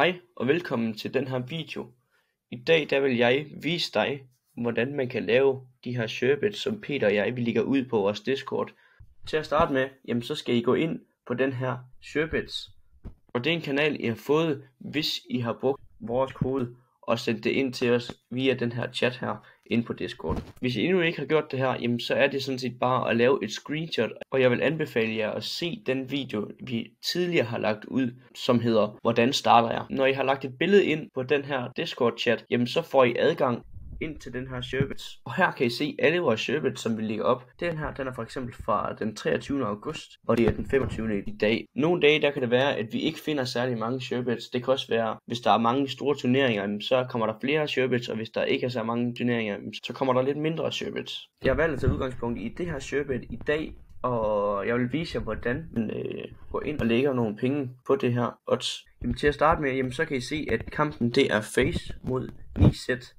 Hej og velkommen til den her video. I dag der vil jeg vise dig, hvordan man kan lave de her sherbets, som Peter og jeg vi lægger ud på vores Discord. Til at starte med, så skal I gå ind på den her sherbets. Og det er en kanal I har fået, hvis I har brugt vores kode og sendt det ind til os via den her chat her inde på Discord. Hvis I endnu ikke har gjort det her, så er det sådan set bare at lave et screenshot, og jeg vil anbefale jer at se den video vi tidligere har lagt ud, som hedder hvordan starter jeg. Når I har lagt et billede ind på den her Discord chat, så får I adgang ind til den her sherbets. Og her kan I se alle vores sherbets, som vi lægger op. Den her, den er for eksempel fra den 23. august, og det er den 25. i dag. Nogle dage, der kan det være, at vi ikke finder særlig mange sherbets. Det kan også være, hvis der er mange store turneringer, så kommer der flere sherbets, og hvis der ikke er så mange turneringer, så kommer der lidt mindre sherbets. Jeg har valgt at tage udgangspunkt i det her sherbet i dag, og jeg vil vise jer, hvordan man går ind og lægger nogle penge på det her odds. Til at starte med, så kan I se, at kampen det er face mod 9 sæt.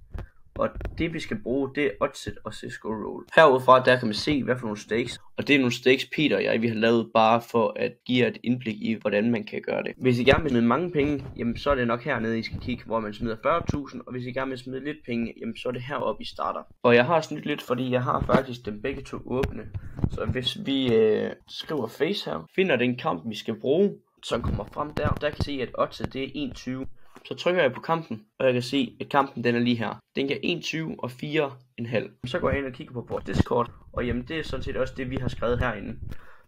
Og det vi skal bruge, det er oddset og CSGO roll. Herudfra der kan man se hvad for nogle stakes. Og det er nogle stakes Peter og jeg vi har lavet bare for at give jer et indblik i hvordan man kan gøre det. Hvis I gerne vil smide mange penge, så er det nok hernede I skal kigge, hvor man smider 40.000. Og hvis I gerne vil smide lidt penge, så er det heroppe I starter. Og jeg har snydt lidt, fordi jeg har faktisk dem begge to åbne. Så hvis vi skriver face her, finder den kamp vi skal bruge, som kommer frem der kan I se at oddset det er 21. Så trykker jeg på kampen, og jeg kan se, at kampen den er lige her. Den kan 21 og 4,5. Så går jeg ind og kigger på vores Discord, og det er sådan set også det, vi har skrevet herinde.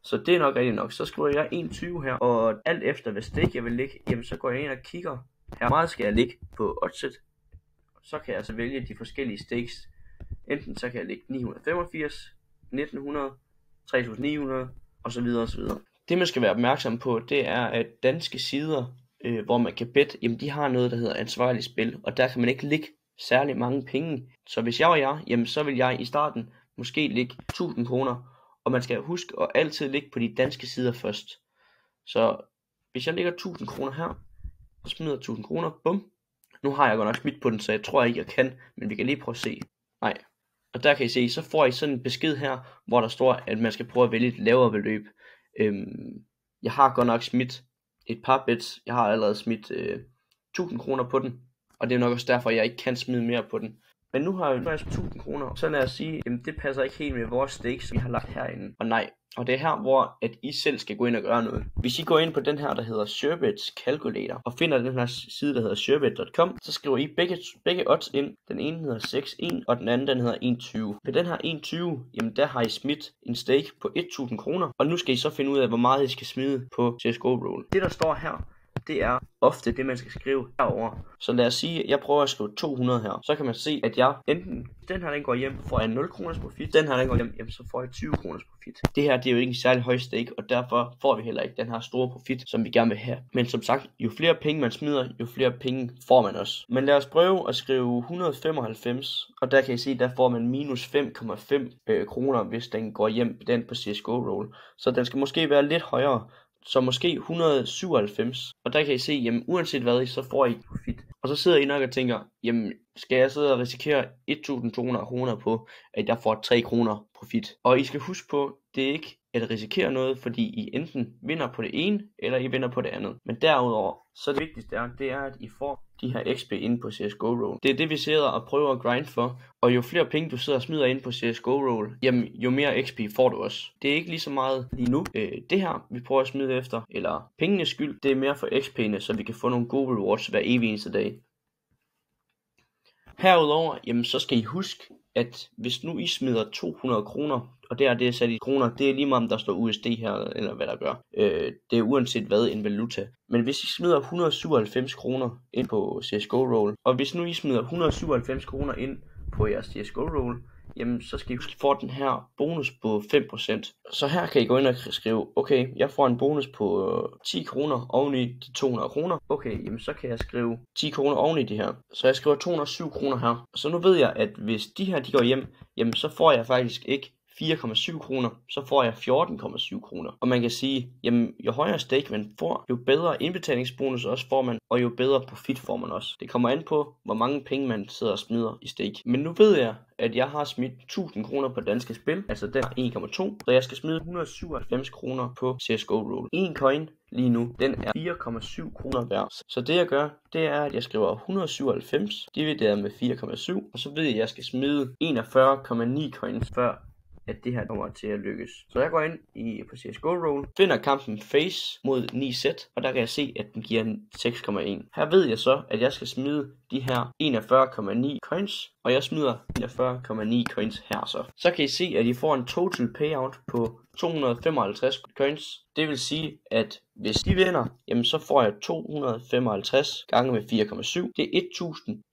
Så det er nok rigtigt nok. Så skriver jeg 21 her, og alt efter hvad stake jeg vil lægge, så går jeg ind og kigger her. Hvor meget skal jeg lægge på oddset? Så kan jeg altså vælge de forskellige stakes. Enten så kan jeg lægge 985, 1900, 3900 osv. osv. Det man skal være opmærksom på, det er, at danske sider, hvor man kan bet, de har noget der hedder ansvarligt spil, og der kan man ikke lægge særlig mange penge. Så hvis jeg var jer, så vil jeg i starten måske lægge 1000 kroner, og man skal huske at altid lægge på de danske sider først. Så hvis jeg lægger 1000 kroner her, og smider 1000 kroner, bum. Nu har jeg godt nok smidt på den, så jeg tror ikke jeg kan, men vi kan lige prøve at se. Nej. Og der kan I se, så får I sådan en besked her, hvor der står, at man skal prøve at vælge et lavere beløb. Jeg har godt nok smidt et par bets. Jeg har allerede smidt 1000 kroner på den, og det er nok også derfor jeg ikke kan smide mere på den. Men nu har jeg faktisk 1000 kroner, så lad os sige, det passer ikke helt med vores stakes vi har lagt herinde. Og nej, og det er her hvor at I selv skal gå ind og gøre noget. Hvis I går ind på den her der hedder Sherbets Calculator og finder den her side der hedder sherbet.com, så skriver I begge odds ind. Den ene hedder 6,1 og den anden den hedder 1,20. Ved den her 1,20, der har I smidt en stake på 1000 kroner, og nu skal I så finde ud af hvor meget I skal smide på CSGO roll. Det der står her, det er ofte det man skal skrive herover. Så lad os sige at jeg prøver at skrive 200 her. Så kan man se at jeg enten den her den går hjem, får jeg 0 kroners profit. Den her den går hjem, så får jeg 20 kroners profit. Det her det er jo ikke en særlig høj stake, og derfor får vi heller ikke den her store profit som vi gerne vil have. Men som sagt, jo flere penge man smider, jo flere penge får man også. Men lad os prøve at skrive 195, og der kan I se der får man minus 5,5 kroner hvis den går hjem den på CSGO roll. Så den skal måske være lidt højere. Så måske 197. Og der kan I se, uanset hvad så får I profit. Og så sidder I nok og tænker, skal jeg sidde og risikere 1200 kroner på, at jeg får 3 kroner profit? Og I skal huske på, det er ikke at risikere noget, fordi I enten vinder på det ene, eller I vinder på det andet. Men derudover, så det vigtigste det er, at I får de her XP inde på CSGO roll. Det er det vi sidder og prøver at grind for. Og jo flere penge du sidder og smider ind på CSGO roll, jo mere XP får du også. Det er ikke lige så meget lige nu. Det her vi prøver at smide efter, eller pengenes skyld, det er mere for XP'ene, så vi kan få nogle gode rewards hver evig eneste dag. Herudover, så skal I huske, at hvis nu I smider 200 kroner, og det er sat i kroner, det er lige meget om der står USD her, eller hvad der gør. Det er uanset hvad en valuta. Men hvis I smider 197 kroner ind på CSGO roll, og hvis nu I smider 197 kroner ind på jeres CSGO roll, så skal I huske, at I får den her bonus på 5%. Så her kan I gå ind og skrive, okay, jeg får en bonus på 10 kroner oven i de 200 kroner. Okay, så kan jeg skrive 10 kroner oven i det her. Så jeg skriver 207 kroner her. Så nu ved jeg, at hvis de her de går hjem, så får jeg faktisk ikke 4,7 kroner, så får jeg 14,7 kroner. Og man kan sige, jamen jo højere stake man får, jo bedre indbetalingsbonus også får man, og jo bedre profit får man også. Det kommer an på, hvor mange penge man sidder og smider i stake. Men nu ved jeg, at jeg har smidt 1000 kroner på Danske Spil, altså den er 1,2, så jeg skal smide 197 kroner på CSGO Roll. En coin lige nu, den er 4,7 kroner værd. Så det jeg gør, det er, at jeg skriver 197 divideret med 4,7, og så ved jeg, at jeg skal smide 41,9 coins, før at det her kommer til at lykkes. Så jeg går ind på CSGO Roll, finder kampen Face mod 9Z, og der kan jeg se, at den giver 6,1. Her ved jeg så, at jeg skal smide de her 41,9 coins, og jeg smider 41,9 coins her så. Så kan I se, at I får en total payout på 255 coins. Det vil sige, at hvis de vinder, jamen så får jeg 255 gange med 4,7. Det er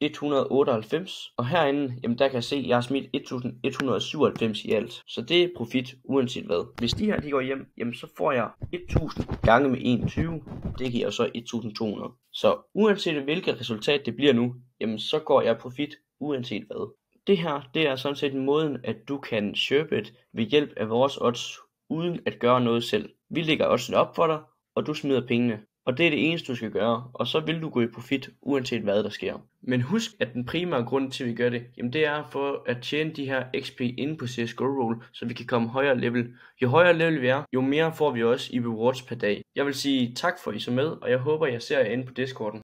1198. Og herinde, jamen der kan jeg se, at jeg har smidt 1197 i alt. Så det er profit uanset hvad. Hvis de her de går hjem, jamen så får jeg 1000 gange med 21. Det giver så 1200. Så uanset hvilket resultat det bliver nu, jamen så går jeg profit uanset hvad. Det her, det er sådan set måden, at du kan SureBet ved hjælp af vores odds, uden at gøre noget selv. Vi lægger oddsen op for dig, og du smider pengene. Og det er det eneste, du skal gøre, og så vil du gå i profit, uanset hvad der sker. Men husk, at den primære grund til, at vi gør det, jamen det er for at tjene de her XP inde på CSGO Roll, så vi kan komme højere level. Jo højere level vi er, jo mere får vi også i rewards per dag. Jeg vil sige tak for, at I så med, og jeg håber, jeg ser jer inde på Discorden.